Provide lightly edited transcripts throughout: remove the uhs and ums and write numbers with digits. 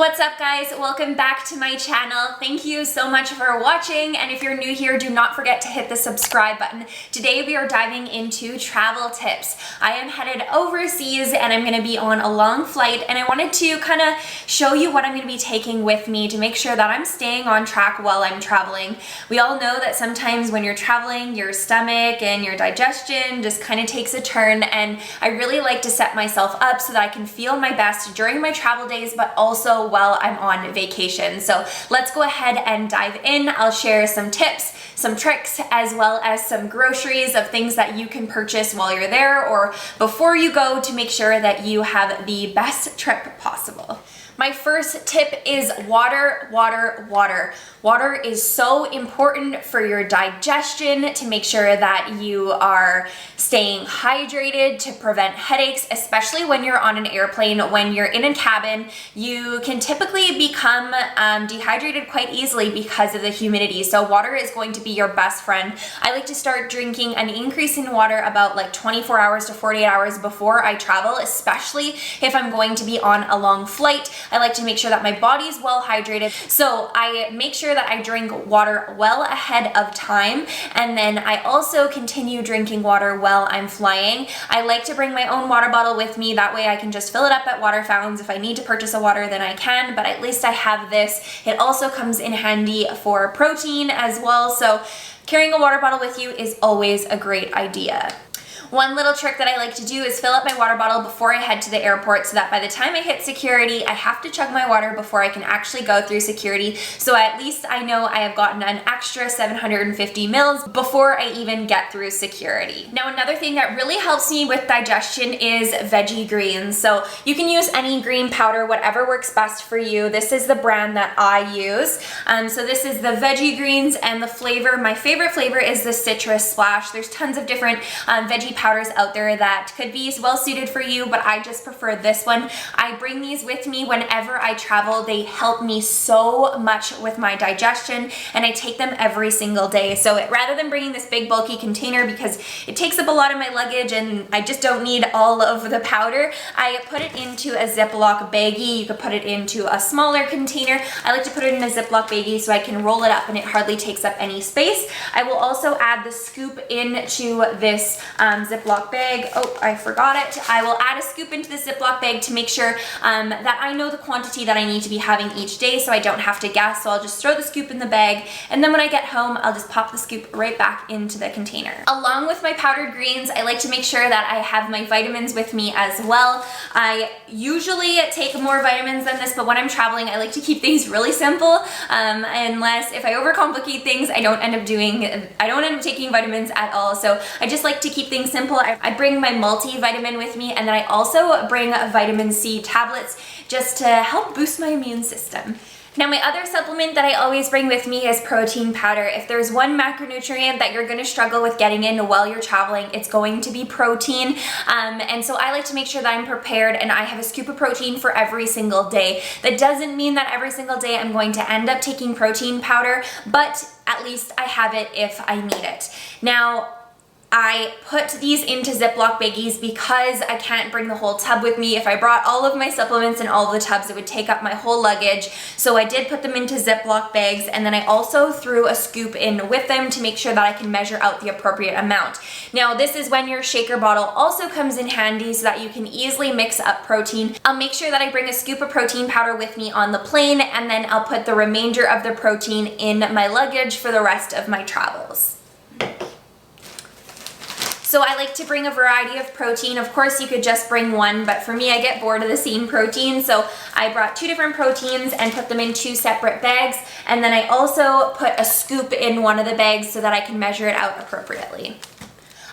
What's up guys? Welcome back to my channel. Thank you so much for watching, and if you're new here, do not forget to hit the subscribe button. Today we are diving into travel tips. I am headed overseas and I'm going to be on a long flight, and I wanted to kind of show you what I'm going to be taking with me to make sure that I'm staying on track while I'm traveling. We all know that sometimes when you're traveling, your stomach and your digestion just kind of takes a turn, and I really like to set myself up so that I can feel my best during my travel days, but also while I'm on vacation. So let's go ahead and dive in. I'll share some tips, some tricks, as well as some groceries of things that you can purchase while you're there or before you go to make sure that you have the best trip possible. My first tip is water, water, water. Water is so important for your digestion, to make sure that you are staying hydrated, to prevent headaches, especially when you're on an airplane. When you're in a cabin, you can typically become dehydrated quite easily because of the humidity. So water is going to be your best friend. I like to start drinking an increase in water about like 24 hours to 48 hours before I travel, especially if I'm going to be on a long flight. I like to make sure that my body's well hydrated. So I make sure that I drink water well ahead of time, and then I also continue drinking water while I'm flying. I like to bring my own water bottle with me. That way I can just fill it up at water fountains. If I need to purchase a water, then I can, but at least I have this. It also comes in handy for protein as well. So carrying a water bottle with you is always a great idea. One little trick that I like to do is fill up my water bottle before I head to the airport, so that by the time I hit security, I have to chug my water before I can actually go through security. So at least I know I have gotten an extra 750 mils before I even get through security. Now, another thing that really helps me with digestion is Veggie Greens. So you can use any green powder, whatever works best for you. This is the brand that I use. So this is the Veggie Greens, and the flavor, my favorite flavor is the citrus splash. There's tons of different veggie powders out there that could be well suited for you, but I just prefer this one. I bring these with me whenever I travel. They help me so much with my digestion, and I take them every single day. So rather than bringing this big bulky container, because it takes up a lot of my luggage and I just don't need all of the powder, I put it into a Ziploc baggie. You could put it into a smaller container. I like to put it in a Ziploc baggie so I can roll it up and it hardly takes up any space. I will also add the scoop into this Ziploc bag. Oh, I forgot it. I will add a scoop into the Ziploc bag to make sure that I know the quantity that I need to be having each day, so I don't have to guess. So I'll just throw the scoop in the bag, and then when I get home, I'll just pop the scoop right back into the container. Along with my powdered greens, I like to make sure that I have my vitamins with me as well. I usually take more vitamins than this, but when I'm traveling, I like to keep things really simple. Unless if I overcomplicate things, I don't end up taking vitamins at all. So I just like to keep things simple. I bring my multivitamin with me, and then I also bring vitamin C tablets just to help boost my immune system. Now, my other supplement that I always bring with me is protein powder. If there's one macronutrient that you're going to struggle with getting in while you're traveling, it's going to be protein. And so I like to make sure that I'm prepared and I have a scoop of protein for every single day. That doesn't mean that every single day I'm going to end up taking protein powder, but at least I have it if I need it. Now, I put these into Ziploc baggies because I can't bring the whole tub with me. If I brought all of my supplements in all of the tubs, it would take up my whole luggage. So I did put them into Ziploc bags, and then I also threw a scoop in with them to make sure that I can measure out the appropriate amount. Now, this is when your shaker bottle also comes in handy so that you can easily mix up protein. I'll make sure that I bring a scoop of protein powder with me on the plane, and then I'll put the remainder of the protein in my luggage for the rest of my travels. So I like to bring a variety of protein. Of course, you could just bring one, but for me, I get bored of the same protein. So I brought 2 different proteins and put them in 2 separate bags. And then I also put a scoop in one of the bags so that I can measure it out appropriately.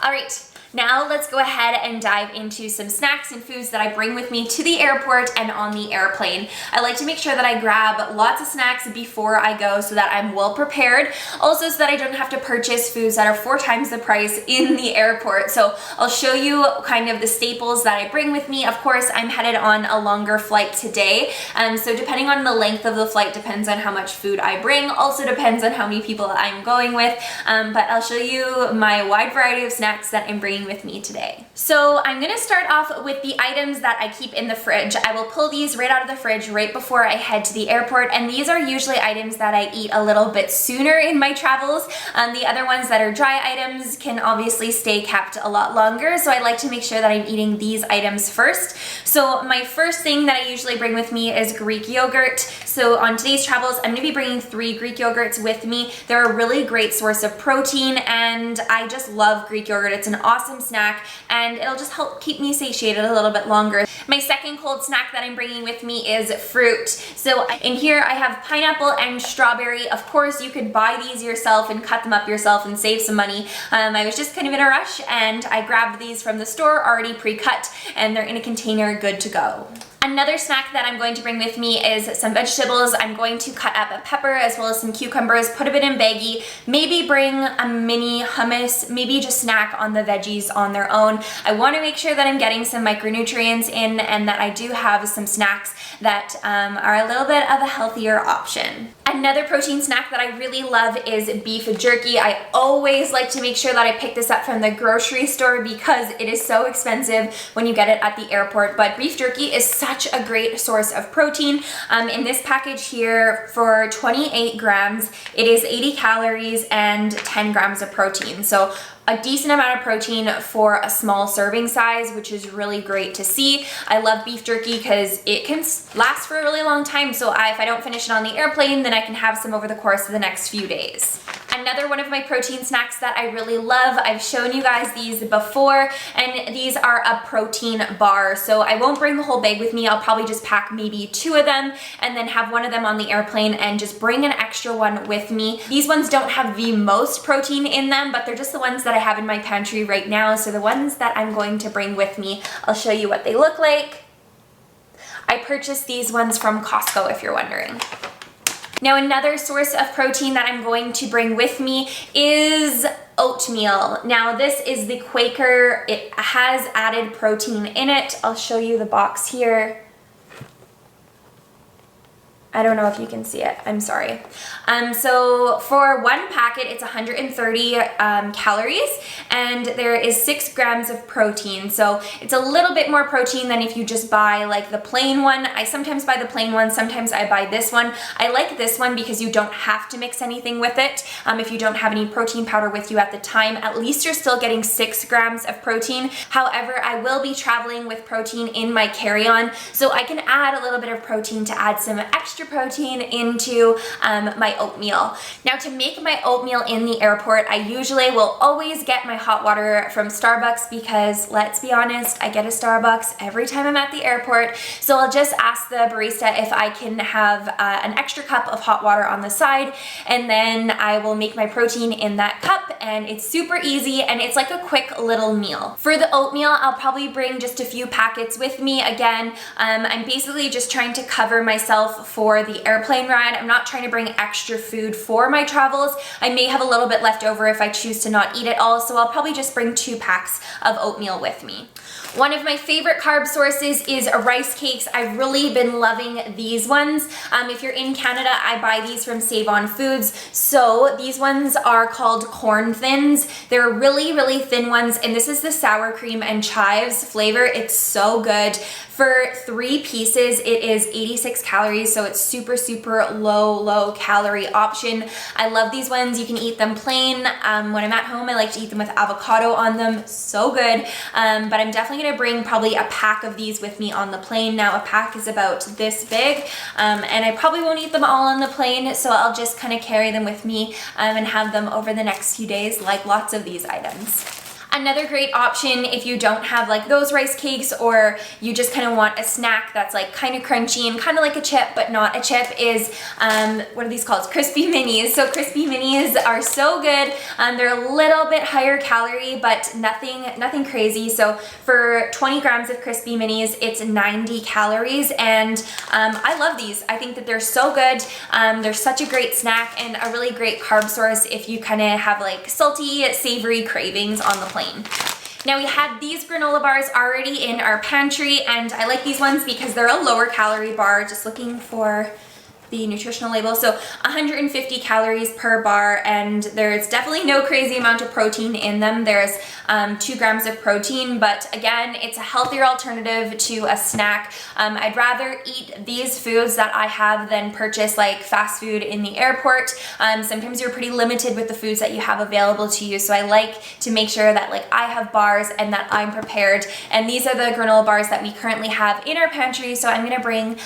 All right. Now let's go ahead and dive into some snacks and foods that I bring with me to the airport and on the airplane. I like to make sure that I grab lots of snacks before I go so that I'm well prepared. Also so that I don't have to purchase foods that are 4 times the price in the airport. So I'll show you kind of the staples that I bring with me. Of course, I'm headed on a longer flight today. So depending on the length of the flight depends on how much food I bring. Also depends on how many people I'm going with. But I'll show you my wide variety of snacks that I'm bringing bringing with me today. So I'm gonna start off with the items that I keep in the fridge. I will pull these right out of the fridge right before I head to the airport, and these are usually items that I eat a little bit sooner in my travels. The other ones that are dry items can obviously stay kept a lot longer, so I like to make sure that I'm eating these items first. So my first thing that I usually bring with me is Greek yogurt. So on today's travels, I'm gonna be bringing 3 Greek yogurts with me. They're a really great source of protein, and I just love Greek yogurt. It's an awesome snack, and it'll just help keep me satiated a little bit longer. My second cold snack that I'm bringing with me is fruit. So in here I have pineapple and strawberry. Of course, you could buy these yourself and cut them up yourself and save some money. I was just kind of in a rush, and I grabbed these from the store already pre-cut, and they're in a container good to go. Another snack that I'm going to bring with me is some vegetables. I'm going to cut up a pepper as well as some cucumbers, put a bit in baggie, maybe bring a mini hummus, maybe just snack on the veggies on their own. I want to make sure that I'm getting some micronutrients in and that I do have some snacks that are a little bit of a healthier option. Another protein snack that I really love is beef jerky. I always like to make sure that I pick this up from the grocery store because it is so expensive when you get it at the airport, but beef jerky is such a great source of protein. In this package here, for 28 grams, it is 80 calories and 10 grams of protein. So a decent amount of protein for a small serving size, which is really great to see. I love beef jerky because it can last for a really long time, so if I don't finish it on the airplane, then I can have some over the course of the next few days. Another one of my protein snacks that I really love, I've shown you guys these before, and these are a protein bar. So I won't bring the whole bag with me. I'll probably just pack maybe 2 of them and then have one of them on the airplane and just bring an extra one with me. These ones don't have the most protein in them, but they're just the ones that I have in my pantry right now. So the ones that I'm going to bring with me, I'll show you what they look like. I purchased these ones from Costco, if you're wondering. Now, another source of protein that I'm going to bring with me is oatmeal. Now, this is the Quaker. It has added protein in it. I'll show you the box here. I don't know if you can see it, I'm sorry. So for one packet, it's 130 calories, and there is 6 grams of protein. So it's a little bit more protein than if you just buy like the plain one. I sometimes buy the plain one, sometimes I buy this one. I like this one because you don't have to mix anything with it. If you don't have any protein powder with you at the time, at least you're still getting 6 grams of protein. However, I will be traveling with protein in my carry-on, so I can add a little bit of protein to add some extra protein into my oatmeal. Now, to make my oatmeal in the airport, I usually will always get my hot water from Starbucks because, let's be honest, I get a Starbucks every time I'm at the airport. So I'll just ask the barista if I can have an extra cup of hot water on the side, and then I will make my protein in that cup, and it's super easy and it's like a quick little meal. For the oatmeal, I'll probably bring just a few packets with me. Again, I'm basically just trying to cover myself for the airplane ride. I'm not trying to bring extra food for my travels. I may have a little bit left over if I choose to not eat it all, so I'll probably just bring 2 packs of oatmeal with me. One of my favorite carb sources is rice cakes. I've really been loving these ones. If you're in Canada, I buy these from Save On Foods. So these ones are called Corn Thins. They're really, really thin ones, and this is the sour cream and chives flavor. It's so good. For 3 pieces, it is 86 calories, so it's super, super low calorie option. I love these ones. You can eat them plain. When I'm at home, I like to eat them with avocado on them. So good. But I'm definitely gonna bring probably a pack of these with me on the plane. Now, a pack is about this big, and I probably won't eat them all on the plane, so I'll just kind of carry them with me and have them over the next few days, like lots of these items. Another great option if you don't have like those rice cakes, or you just kind of want a snack that's like kind of crunchy and kind of like a chip but not a chip, is what are these called? Crispy minis. So crispy minis are so good. They're a little bit higher calorie, but nothing crazy. So for 20 grams of crispy minis, it's 90 calories, and I love these. I think that they're so good. They're such a great snack and a really great carb source if you kind of have like salty, savory cravings on the plane. Now, we had these granola bars already in our pantry, and I like these ones because they're a lower calorie bar. Just looking for the nutritional label. So 150 calories per bar, and there's definitely no crazy amount of protein in them. There's 2 grams of protein, but again, it's a healthier alternative to a snack. I'd rather eat these foods that I have than purchase like fast food in the airport. Sometimes you're pretty limited with the foods that you have available to you, so I like to make sure that like I have bars and that I'm prepared. And these are the granola bars that we currently have in our pantry, so I'm gonna bring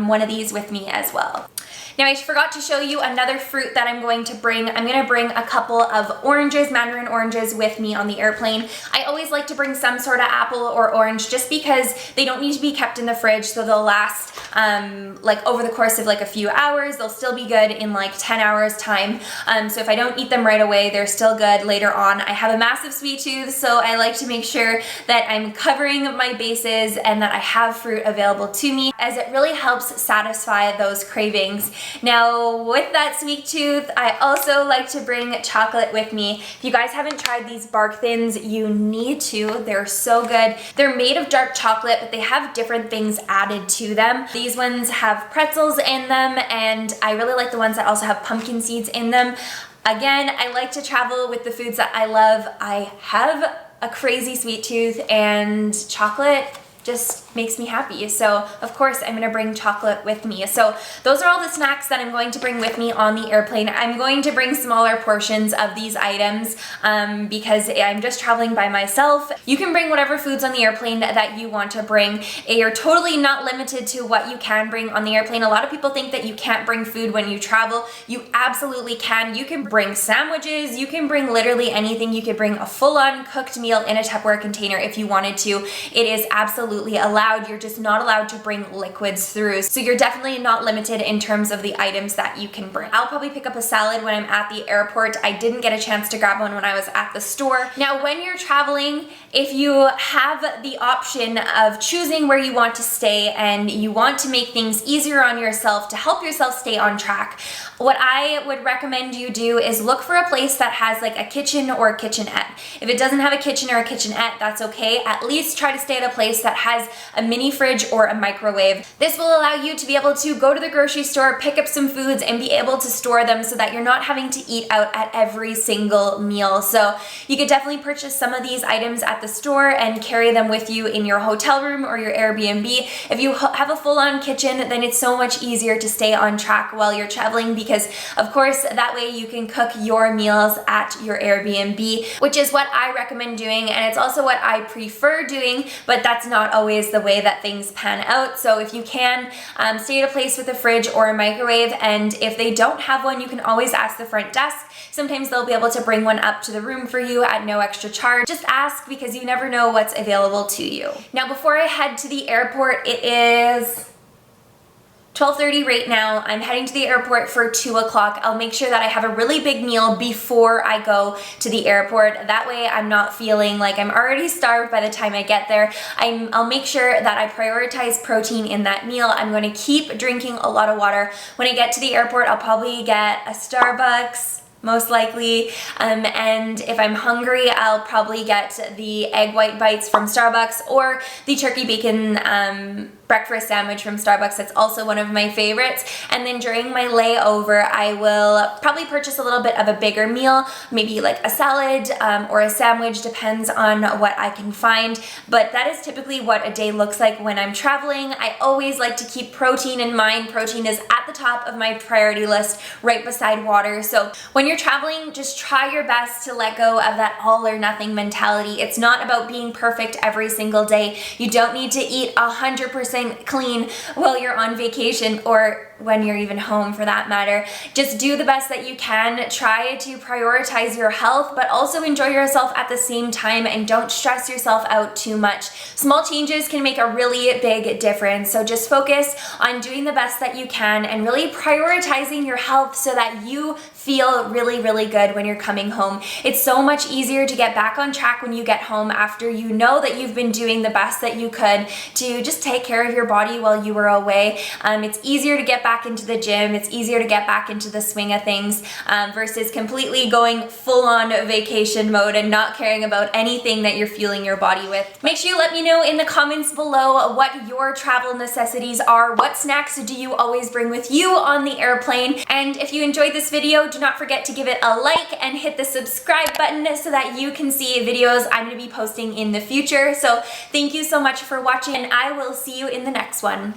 one of these with me as well. Now, I forgot to show you another fruit that I'm going to bring. I'm gonna bring a couple of oranges, mandarin oranges, with me on the airplane. I always like to bring some sort of apple or orange just because they don't need to be kept in the fridge, so they'll last like over the course of like a few hours. They'll still be good in like 10 hours time. So if I don't eat them right away, they're still good later on. I have a massive sweet tooth, so I like to make sure that I'm covering my bases and that I have fruit available to me, as it really helps satisfy those cravings. Now, with that sweet tooth, I also like to bring chocolate with me. If you guys haven't tried these bark thins, you need to. They're so good. They're made of dark chocolate, but they have different things added to them. These ones have pretzels in them, and I really like the ones that also have pumpkin seeds in them. Again, I like to travel with the foods that I love. I have a crazy sweet tooth, and chocolate just makes me happy. So of course I'm gonna bring chocolate with me. So those are all the snacks that I'm going to bring with me on the airplane. I'm going to bring smaller portions of these items because I'm just traveling by myself. You can bring whatever foods on the airplane that you want to bring. You're totally not limited to what you can bring on the airplane. A lot of people think that you can't bring food when you travel. You absolutely can. You can bring sandwiches, you can bring literally anything. You could bring a full-on cooked meal in a Tupperware container if you wanted to. It is absolutely allowed. You're just not allowed to bring liquids through. So you're definitely not limited in terms of the items that you can bring. I'll probably pick up a salad when I'm at the airport. I didn't get a chance to grab one when I was at the store. Now, when you're traveling, if you have the option of choosing where you want to stay and you want to make things easier on yourself to help yourself stay on track, what I would recommend you do is look for a place that has like a kitchen or a kitchenette. If it doesn't have a kitchen or a kitchenette, that's okay. At least try to stay at a place that has a mini fridge or a microwave. This will allow you to be able to go to the grocery store, pick up some foods, and be able to store them so that you're not having to eat out at every single meal. So you could definitely purchase some of these items at the store and carry them with you in your hotel room or your Airbnb. If you have a full-on kitchen, then it's so much easier to stay on track while you're traveling, because of course that way you can cook your meals at your Airbnb, which is what I recommend doing, and it's also what I prefer doing, but that's not always the way that things pan out. So if you can, stay at a place with a fridge or a microwave, and if they don't have one, you can always ask the front desk. Sometimes they'll be able to bring one up to the room for you at no extra charge. Just ask, because you never know what's available to you. Now, before I head to the airport, it is 12:30 right now. I'm heading to the airport for 2 o'clock. I'll make sure that I have a really big meal before I go to the airport. That way I'm not feeling like I'm already starved by the time I get there. I'll make sure that I prioritize protein in that meal. I'm going to keep drinking a lot of water. When I get to the airport, I'll probably get a Starbucks, most likely, and if I'm hungry, I'll probably get the egg white bites from Starbucks or the turkey bacon breakfast sandwich from Starbucks. That's also one of my favorites. And then during my layover, I will probably purchase a little bit of a bigger meal, maybe like a salad or a sandwich, depends on what I can find. But that is typically what a day looks like when I'm traveling. I always like to keep protein in mind. Protein is at the top of my priority list, right beside water. So when you're traveling, just try your best to let go of that all or nothing mentality. It's not about being perfect every single day. You don't need to eat 100% clean while you're on vacation, or when you're even home for that matter. Just do the best that you can. Try to prioritize your health, but also enjoy yourself at the same time, and don't stress yourself out too much. Small changes can make a really big difference. So just focus on doing the best that you can and really prioritizing your health so that you feel really, really good when you're coming home. It's so much easier to get back on track when you get home after you know that you've been doing the best that you could to just take care of your body while you were away. It's easier to get back into the gym. It's easier to get back into the swing of things versus completely going full on vacation mode and not caring about anything that you're fueling your body with. Make sure you let me know in the comments below what your travel necessities are. What snacks do you always bring with you on the airplane? And if you enjoyed this video, do not forget to give it a like and hit the subscribe button so that you can see videos I'm going to be posting in the future. So thank you so much for watching, and I will see you in the next one.